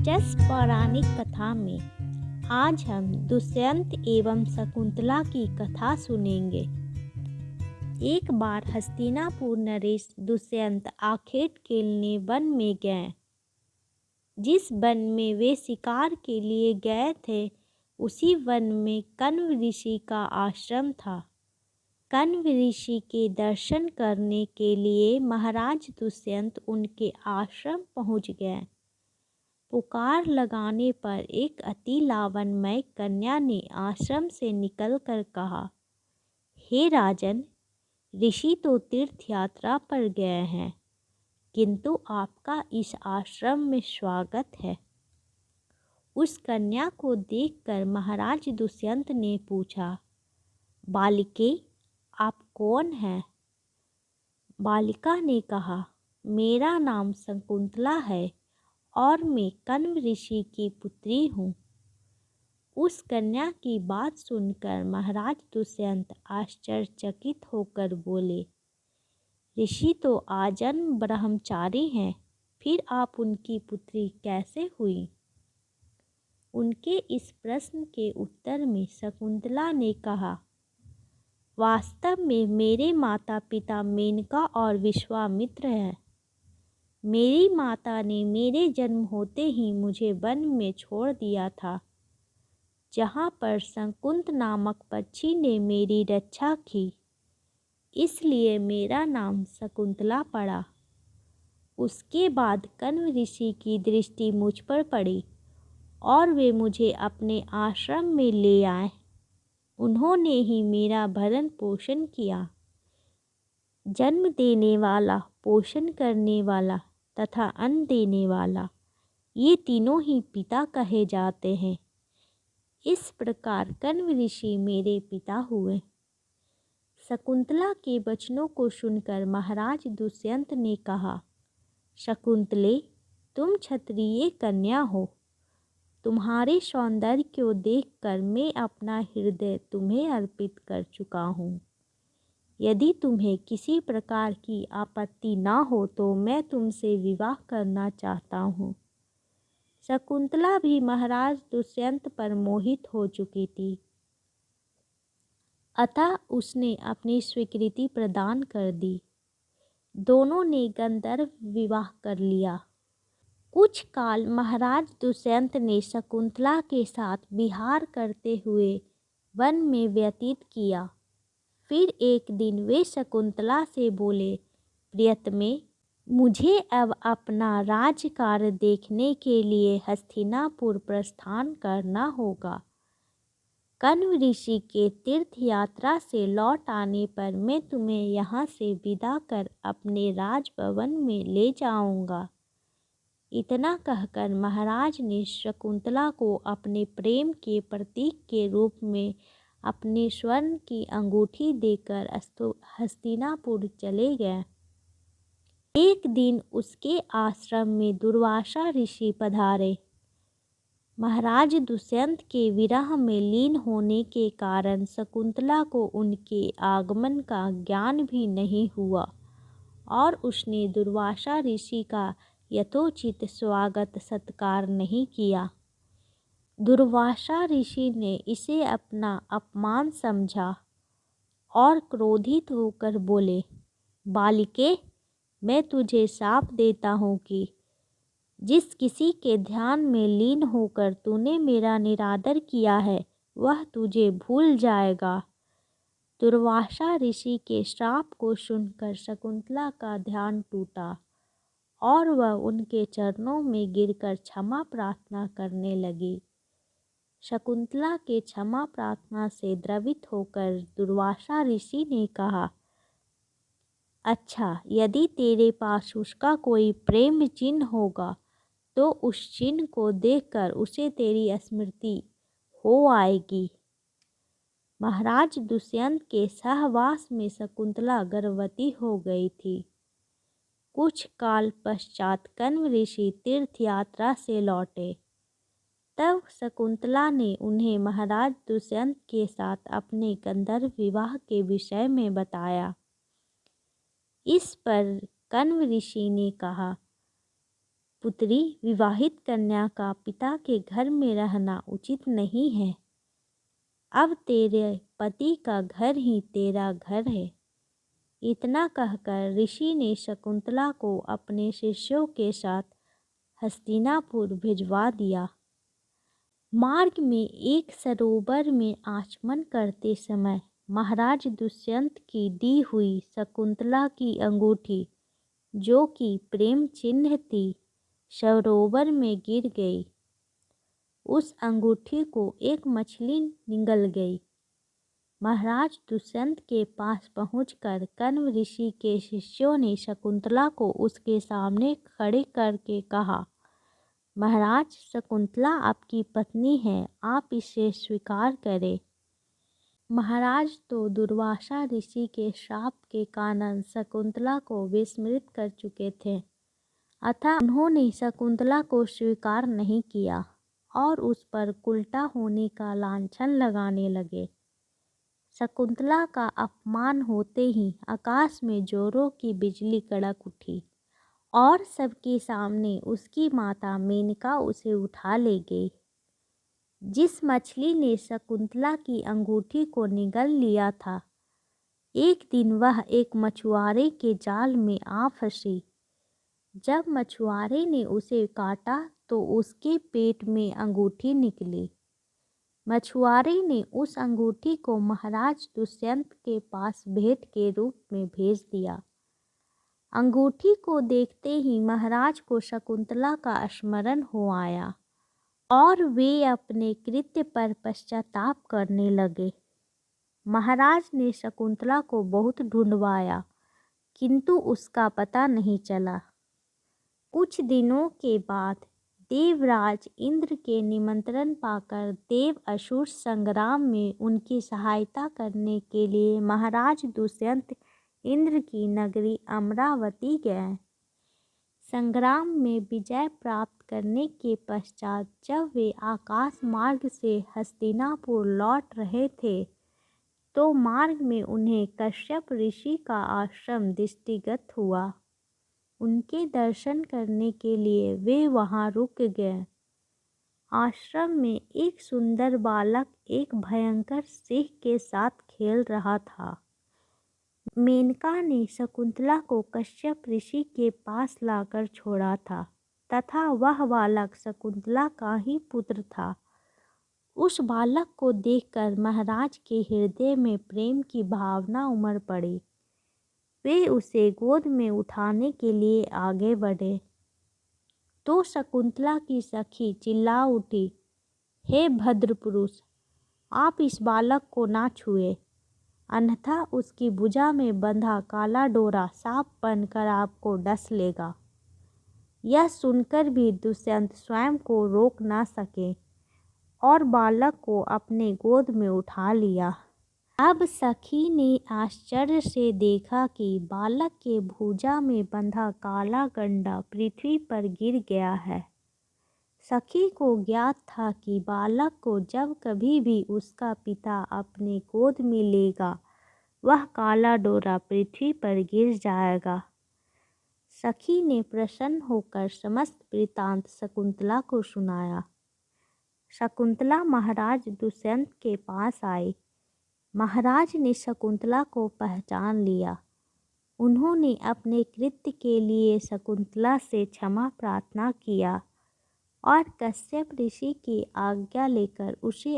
दिलचस्प पौराणिक कथा में आज हम दुष्यंत एवं शकुंतला की कथा सुनेंगे। एक बार हस्तिनापुर नरेश दुष्यंत आखेट खेलने वन में गए। जिस वन में वे शिकार के लिए गए थे उसी वन में कण्व ऋषि का आश्रम था। कण्व ऋषि के दर्शन करने के लिए महाराज दुष्यंत उनके आश्रम पहुँच गए। पुकार लगाने पर एक अति लावण्यमय कन्या ने आश्रम से निकलकर कहा, हे राजन, ऋषि तो तीर्थ यात्रा पर गए हैं, किंतु आपका इस आश्रम में स्वागत है। उस कन्या को देखकर महाराज दुष्यंत ने पूछा, बालिके, आप कौन हैं? बालिका ने कहा, मेरा नाम शकुंतला है और मैं कण्व ऋषि की पुत्री हूँ। उस कन्या की बात सुनकर महाराज दुष्यंत आश्चर्यचकित होकर बोले, ऋषि तो आजन्म ब्रह्मचारी हैं, फिर आप उनकी पुत्री कैसे हुई? उनके इस प्रश्न के उत्तर में शकुंतला ने कहा, वास्तव में मेरे माता पिता मेनका और विश्वामित्र हैं। मेरी माता ने मेरे जन्म होते ही मुझे वन में छोड़ दिया था, जहाँ पर शकुंत नामक पक्षी ने मेरी रक्षा की, इसलिए मेरा नाम शकुंतला पड़ा। उसके बाद कण्व ऋषि की दृष्टि मुझ पर पड़ी और वे मुझे अपने आश्रम में ले आए। उन्होंने ही मेरा भरण पोषण किया। जन्म देने वाला, पोषण करने वाला तथा अन्न देने वाला, ये तीनों ही पिता कहे जाते हैं। इस प्रकार कण्व ऋषि मेरे पिता हुए। शकुंतला के वचनों को सुनकर महाराज दुष्यंत ने कहा, शकुंतले, तुम क्षत्रिय कन्या हो। तुम्हारे सौंदर्य को देखकर मैं अपना हृदय तुम्हें अर्पित कर चुका हूँ। यदि तुम्हें किसी प्रकार की आपत्ति ना हो तो मैं तुमसे विवाह करना चाहता हूँ। शकुंतला भी महाराज दुष्यंत पर मोहित हो चुकी थी, अतः उसने अपनी स्वीकृति प्रदान कर दी। दोनों ने गंधर्व विवाह कर लिया। कुछ काल महाराज दुष्यंत ने शकुंतला के साथ विहार करते हुए वन में व्यतीत किया। फिर एक दिन वे शकुंतला से बोले, प्रियतमे, मुझे अब अपना राजकार्य देखने के लिए हस्तिनापुर प्रस्थान करना होगा। कण्व ऋषि के तीर्थ यात्रा से लौट आने पर मैं तुम्हें यहाँ से विदा कर अपने राजभवन में ले जाऊंगा। इतना कहकर महाराज ने शकुंतला को अपने प्रेम के प्रतीक के रूप में अपने स्वर्ण की अंगूठी देकर हस्तिनापुर चले गए। एक दिन उसके आश्रम में दुर्वासा ऋषि पधारे। महाराज दुष्यंत के विरह में लीन होने के कारण शकुंतला को उनके आगमन का ज्ञान भी नहीं हुआ और उसने दुर्वासा ऋषि का यथोचित स्वागत सत्कार नहीं किया। दुर्वासा ऋषि ने इसे अपना अपमान समझा और क्रोधित होकर बोले, बालिके, मैं तुझे शाप देता हूँ कि जिस किसी के ध्यान में लीन होकर तूने मेरा निरादर किया है वह तुझे भूल जाएगा। दुर्वासा ऋषि के श्राप को सुनकर शकुंतला का ध्यान टूटा और वह उनके चरणों में गिरकर क्षमा प्रार्थना करने लगी। शकुंतला के क्षमा प्रार्थना से द्रवित होकर दुर्वासा ऋषि ने कहा, अच्छा, यदि तेरे पास उसका कोई प्रेम चिन्ह होगा तो उस चिन्ह को देखकर उसे तेरी स्मृति हो आएगी। महाराज दुष्यंत के सहवास में शकुंतला गर्भवती हो गई थी। कुछ काल पश्चात कण्व ऋषि तीर्थ यात्रा से लौटे। तब शकुंतला ने उन्हें महाराज दुष्यंत के साथ अपने गंधर्व विवाह के विषय में बताया। इस पर कण्व ऋषि ने कहा, पुत्री, विवाहित कन्या का पिता के घर में रहना उचित नहीं है। अब तेरे पति का घर ही तेरा घर है। इतना कहकर ऋषि ने शकुंतला को अपने शिष्यों के साथ हस्तिनापुर भिजवा दिया। मार्ग में एक सरोवर में आचमन करते समय महाराज दुष्यंत की दी हुई शकुंतला की अंगूठी, जो कि प्रेम चिन्ह थी, सरोवर में गिर गई। उस अंगूठी को एक मछली निगल गई। महाराज दुष्यंत के पास पहुंचकर कण्व ऋषि के शिष्यों ने शकुंतला को उसके सामने खड़े करके कहा, महाराज, शकुंतला आपकी पत्नी है, आप इसे स्वीकार करें। महाराज तो दुर्वासा ऋषि के श्राप के कारण शकुंतला को विस्मृत कर चुके थे, अतः उन्होंने शकुंतला को स्वीकार नहीं किया और उस पर उल्टा होने का लांछन लगाने लगे। शकुंतला का अपमान होते ही आकाश में जोरों की बिजली कड़क उठी और सबके सामने उसकी माता मेनका उसे उठा ले गई। जिस मछली ने शकुंतला की अंगूठी को निगल लिया था, एक दिन वह एक मछुआरे के जाल में आ फंसी। जब मछुआरे ने उसे काटा तो उसके पेट में अंगूठी निकली। मछुआरे ने उस अंगूठी को महाराज दुष्यंत के पास भेंट के रूप में भेज दिया। अंगूठी को देखते ही महाराज को शकुंतला का स्मरण हो आया और वे अपने कृत्य पर पश्चाताप करने लगे। महाराज ने शकुंतला को बहुत ढूंढवाया, किंतु उसका पता नहीं चला। कुछ दिनों के बाद देवराज इंद्र के निमंत्रण पाकर देव असुर संग्राम में उनकी सहायता करने के लिए महाराज दुष्यंत इंद्र की नगरी अमरावती गए। संग्राम में विजय प्राप्त करने के पश्चात जब वे आकाश मार्ग से हस्तिनापुर लौट रहे थे, तो मार्ग में उन्हें कश्यप ऋषि का आश्रम दृष्टिगत हुआ। उनके दर्शन करने के लिए वे वहां रुक गए। आश्रम में एक सुंदर बालक एक भयंकर सिंह के साथ खेल रहा था। मेनका ने शकुंतला को कश्यप ऋषि के पास लाकर छोड़ा था तथा वह बालक शकुंतला का ही पुत्र था। उस बालक को देखकर महाराज के हृदय में प्रेम की भावना उमड़ पड़ी। वे उसे गोद में उठाने के लिए आगे बढ़े तो शकुंतला की सखी चिल्ला उठी, हे भद्र पुरुष, आप इस बालक को ना छुए, अन्यथा उसकी भुजा में बंधा काला डोरा सांप बनकर आपको डस लेगा। यह सुनकर भी दुष्यंत स्वयं को रोक ना सके और बालक को अपने गोद में उठा लिया। अब सखी ने आश्चर्य से देखा कि बालक के भुजा में बंधा काला गंडा पृथ्वी पर गिर गया है। सखी को ज्ञात था कि बालक को जब कभी भी उसका पिता अपने गोद में लेगा, वह काला डोरा पृथ्वी पर गिर जाएगा। सखी ने प्रसन्न होकर समस्त वृत्तांत शकुंतला को सुनाया। शकुंतला महाराज दुष्यंत के पास आई। महाराज ने शकुंतला को पहचान लिया। उन्होंने अपने कृत्य के लिए शकुंतला से क्षमा प्रार्थना किया और कश्यप ऋषि की आज्ञा लेकर उसे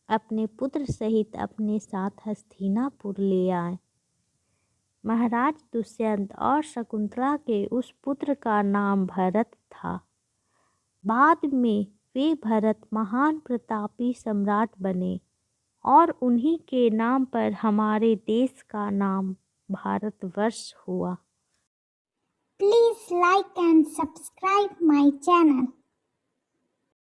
अपने पुत्र सहित अपने साथ हस्तिनापुर ले आए। महाराज दुष्यंत और शकुंतला के उस पुत्र का नाम भरत था। बाद में वे भरत महान प्रतापी सम्राट बने और उन्हीं के नाम पर हमारे देश का नाम भारतवर्ष हुआ। Please like and subscribe my channel.